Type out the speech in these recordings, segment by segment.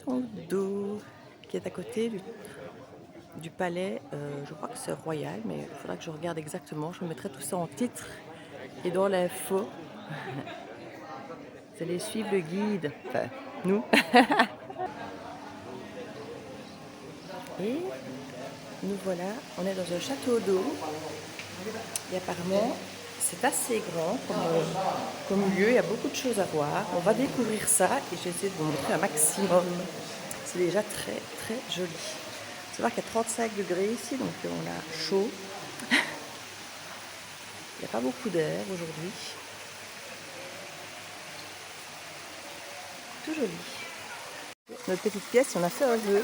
château d'eau qui est à côté du palais. Je crois que c'est royal, mais il faudra que je regarde exactement. Je mettrai tout ça en titre et dans l'info. Vous allez suivre le guide, enfin nous. Et nous voilà, on est dans un château d'eau et apparemment c'est assez grand comme lieu, il y a beaucoup de choses à voir. On va découvrir ça et j'essaie de vous montrer un maximum. C'est déjà très très joli. Il faut savoir qu'il y a 35 degrés ici, donc on a chaud. Il n'y a pas beaucoup d'air aujourd'hui. Tout joli. Notre petite pièce, on a fait un vœu.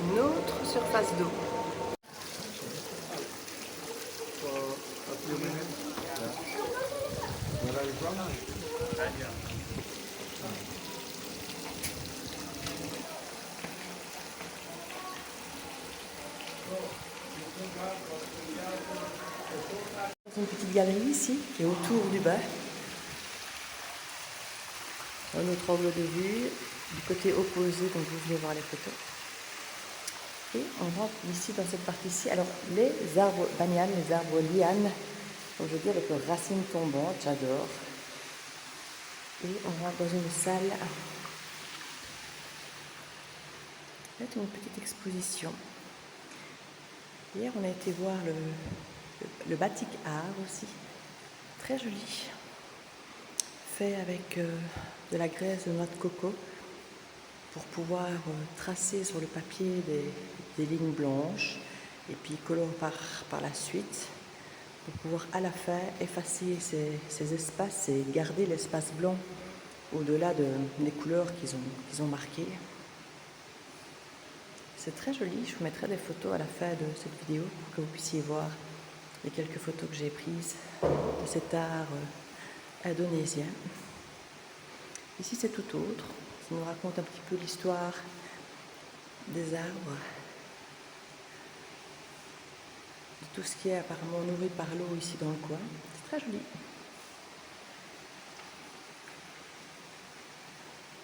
Une autre surface d'eau. Une petite galerie ici qui est autour du bas. Un autre angle de vue du côté opposé, donc vous venez voir les photos. Et on rentre ici dans cette partie-ci. Alors les arbres banyanes, les arbres lianes, comme je dis avec leurs racines tombantes, j'adore. Et on rentre dans une salle. C'est une petite exposition. Hier on a été voir le batik art aussi. Très joli. Fait avec de la graisse de noix de coco pour pouvoir tracer sur le papier des lignes blanches et puis colorer par la suite pour pouvoir à la fin effacer ces espaces et garder l'espace blanc au-delà des couleurs qu'ils ont marquées. C'est très joli, je vous mettrai des photos à la fin de cette vidéo pour que vous puissiez voir les quelques photos que j'ai prises de cet art indonésien. Ici c'est tout autre, ça nous raconte un petit peu l'histoire des arbres, de tout ce qui est apparemment nourri par l'eau ici dans le coin. C'est très joli.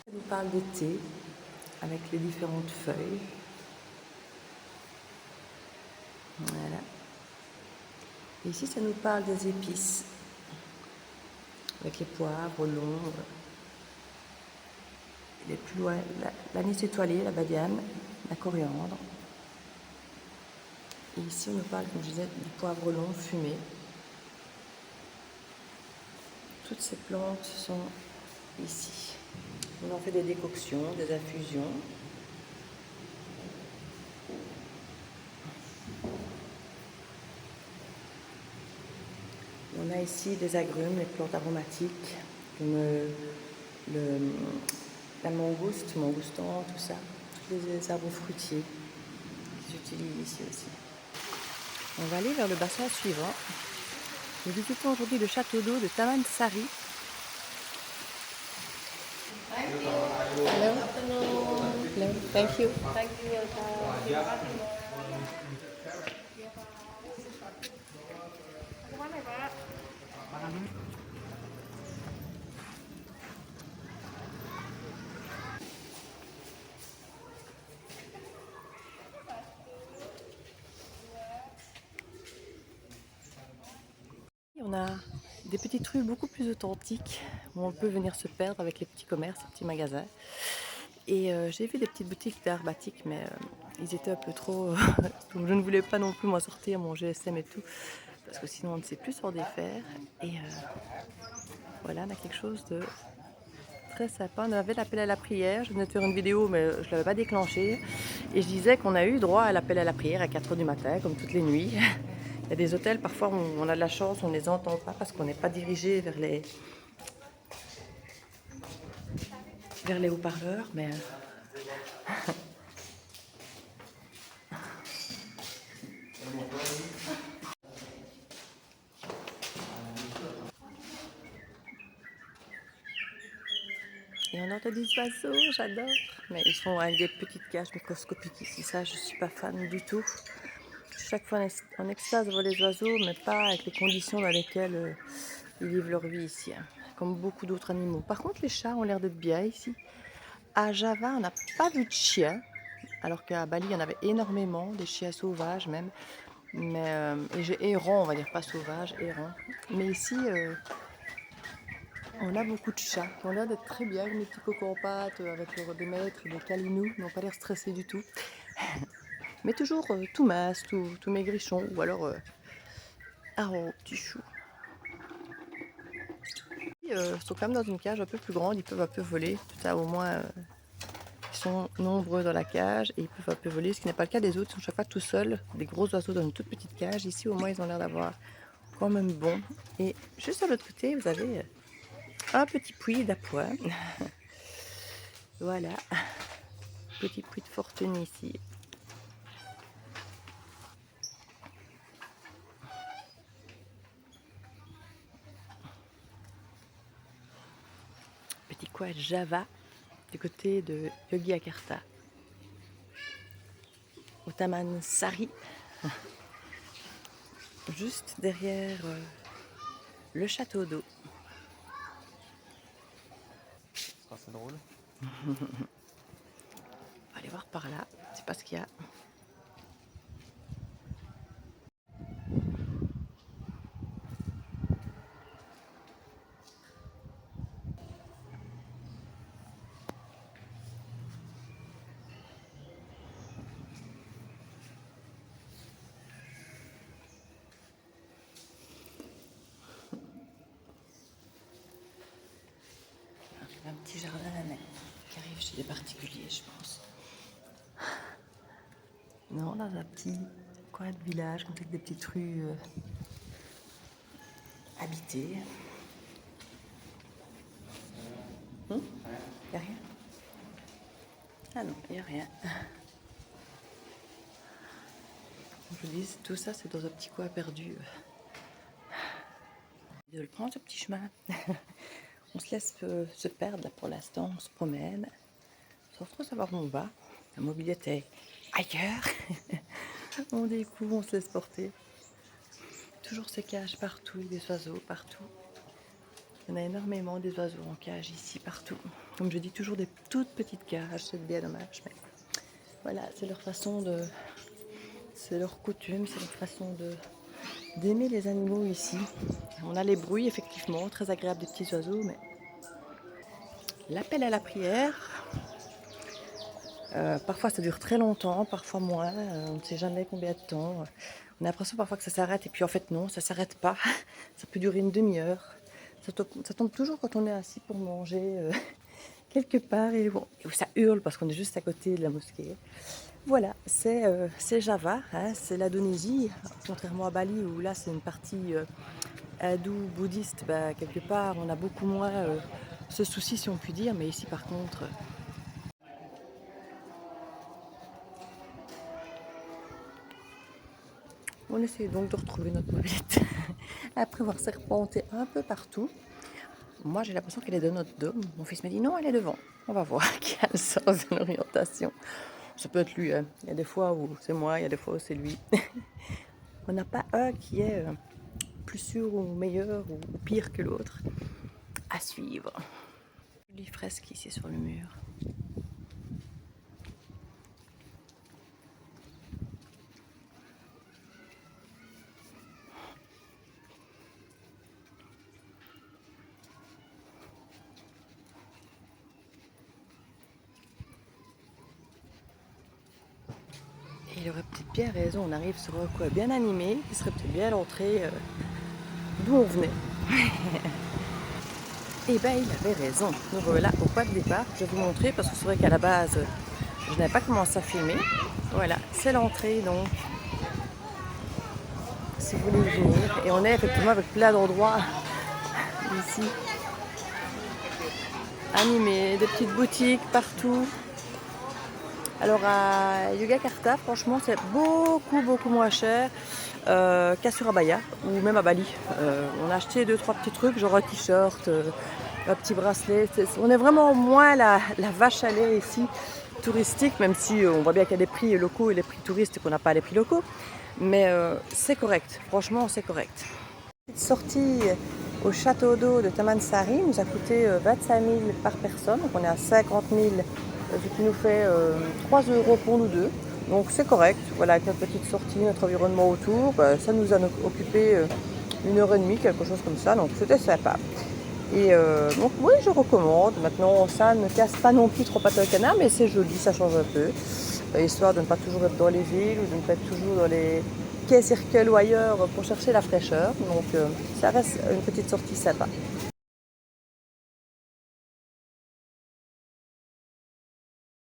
Ça nous parle d'été avec les différentes feuilles. Voilà. Et ici ça nous parle des épices avec les poivres longs. Les plus loin, l'anis étoilé, la badiane, la coriandre. Et ici, on nous parle, comme je disais, du poivre long fumé. Toutes ces plantes sont ici. On en fait des décoctions, des infusions. On a ici des agrumes, les plantes aromatiques, comme la mangouste, mangoustan, tout ça. Tous les arbres fruitiers qui s'utilisent ici aussi. On va aller vers le bassin suivant. Nous visitons aujourd'hui le château d'eau de Taman Sari. Hello. Hello. Thank you. Thank you. On a des petites rues beaucoup plus authentiques où on peut venir se perdre avec les petits commerces, les petits magasins. Et j'ai vu des petites boutiques d'art batik, mais ils étaient un peu trop... donc je ne voulais pas non plus m'en sortir mon GSM et tout, parce que sinon on ne sait plus s'en défaire. Et voilà, on a quelque chose de très sympa. On avait l'appel à la prière, je venais de faire une vidéo, mais je ne l'avais pas déclenché. Et je disais qu'on a eu droit à l'appel à la prière à 4 h du matin, comme toutes les nuits. Il y a des hôtels, parfois on a de la chance, on ne les entend pas parce qu'on n'est pas dirigé vers les haut-parleurs, mais... Et on entend des oiseaux, j'adore. Mais ils sont avec des petites cages microscopiques ici, ça je ne suis pas fan du tout. chaque fois en extase de voir les oiseaux, mais pas avec les conditions dans lesquelles ils vivent leur vie ici, hein, comme beaucoup d'autres animaux. Par contre, les chats ont l'air d'être bien ici. À Java, on n'a pas vu de chiens, alors qu'à Bali, il y en avait énormément, des chiens sauvages même. Mais, et errants, on va dire, pas sauvages, errants. Mais ici, on a beaucoup de chats qui ont l'air d'être très bien, avec des petits cocos en pâte, avec des maîtres, des calinous, ils n'ont pas l'air stressés du tout. Mais toujours tout mince, tout maigrichon, ou alors petit chou. Ils sont quand même dans une cage un peu plus grande, ils peuvent un peu voler. Tout ça, au moins, ils sont nombreux dans la cage et ils peuvent un peu voler, ce qui n'est pas le cas des autres. Ils sont chaque fois tout seuls, des gros oiseaux dans une toute petite cage. Ici, au moins, ils ont l'air d'avoir quand même bon. Et juste à l'autre côté, vous avez un petit puits d'appoint. Voilà, petit puits de fortune ici. Petit coin Java, du côté de Yogyakarta, au Taman Sari, juste derrière le château d'eau. C'est drôle. On va aller voir par là, je sais pas ce qu'il y a. Un petit jardin mais qui arrive chez des particuliers, je pense. Non, dans un petit coin de village, avec des petites rues habitées. Il n'y a rien? Ah non, il n'y a rien. Comme je vous dis, tout ça, c'est dans un petit coin perdu. De le prendre, ce petit chemin. On se laisse se perdre là pour l'instant, on se promène. Sans trop savoir où on va. La mobilette est ailleurs. On découvre, on se laisse porter. Toujours ces cages partout, des oiseaux partout. Il y en a énormément des oiseaux en cage ici, partout. Comme je dis, toujours des toutes petites cages, c'est bien dommage. Mais voilà, c'est leur façon de... C'est leur coutume, c'est leur façon d'aimer les animaux ici. On a les bruits, effectivement, très agréables des petits oiseaux, mais l'appel à la prière, parfois ça dure très longtemps, parfois moins, on ne sait jamais combien de temps. On a l'impression parfois que ça s'arrête, et puis en fait non, ça ne s'arrête pas. Ça peut durer une demi-heure. Ça tombe toujours quand on est assis pour manger quelque part, et bon, ça hurle parce qu'on est juste à côté de la mosquée. Voilà, c'est Java, hein, c'est l'Indonésie, contrairement à Bali où là c'est une partie hindoue, bouddhiste, bah, quelque part on a beaucoup moins ce souci si on peut dire, mais ici par contre... On essaie donc de retrouver notre mobilette après avoir serpenté un peu partout. Moi j'ai l'impression qu'elle est de notre dôme, mon fils m'a dit non elle est devant, on va voir qui a le sens de l'orientation. Ça peut être lui, hein. Il y a des fois où c'est moi, il y a des fois où c'est lui. On n'a pas un qui est plus sûr ou meilleur ou pire que l'autre. À suivre. Jolie fresque ici sur le mur. Et il aurait peut-être bien raison, on arrive sur un coin bien animé, qui serait peut-être bien l'entrée d'où on venait. Et ben il avait raison. Nous voilà au pas de départ. Je vais vous montrer parce que c'est vrai qu'à la base, je n'avais pas commencé à filmer. Voilà, c'est l'entrée donc. Si vous voulez venir. Et on est effectivement avec plein d'endroits ici. Animés, des petites boutiques partout. Alors à Yogyakarta, franchement, c'est beaucoup moins cher qu'à Surabaya ou même à Bali. On a acheté 2-3 petits trucs, genre un t-shirt, un petit bracelet. On est vraiment moins la vache à lait ici, touristique, même si on voit bien qu'il y a des prix locaux et les prix touristes et qu'on n'a pas les prix locaux. Mais c'est correct, franchement c'est correct. Cette sortie au château d'eau de Tamansari nous a coûté 25 000 par personne, donc on est à 50 000, ce qui nous fait 3 € pour nous deux. Donc c'est correct, voilà, avec notre petite sortie, notre environnement autour, ça nous a occupé 1 h 30, quelque chose comme ça, donc c'était sympa. Et donc oui, je recommande. Maintenant, ça ne casse pas non plus trop pattes au canard, mais c'est joli, ça change un peu. Histoire de ne pas toujours être dans les villes ou de ne pas être toujours dans les quais Circle ou ailleurs pour chercher la fraîcheur. Donc ça reste une petite sortie sympa.